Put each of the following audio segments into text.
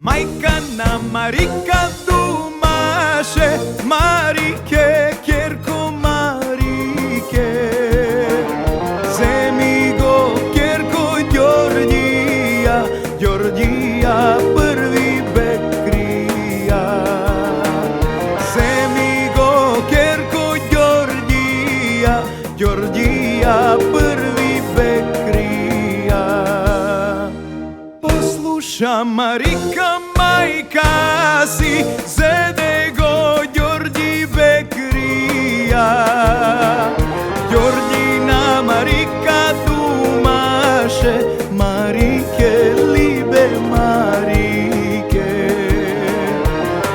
Majka nam Marika dumaše, Marike, kerko Marike. Zemigo, kerko Đorđija, Đorđija prvi bekrija. Zemigo, kerko Đorđija, Đorđija prvi bekrija. Posluša Marika, majka si, zedego Đorđi bekrija. Đorđina Marika dumaše, Marike, libe Marike.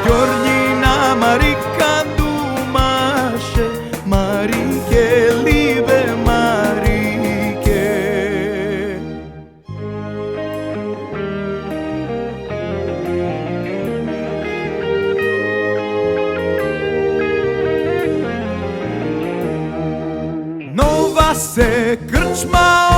Đorđina Marika dumaše, Marike, libe Marike. Nova se krčma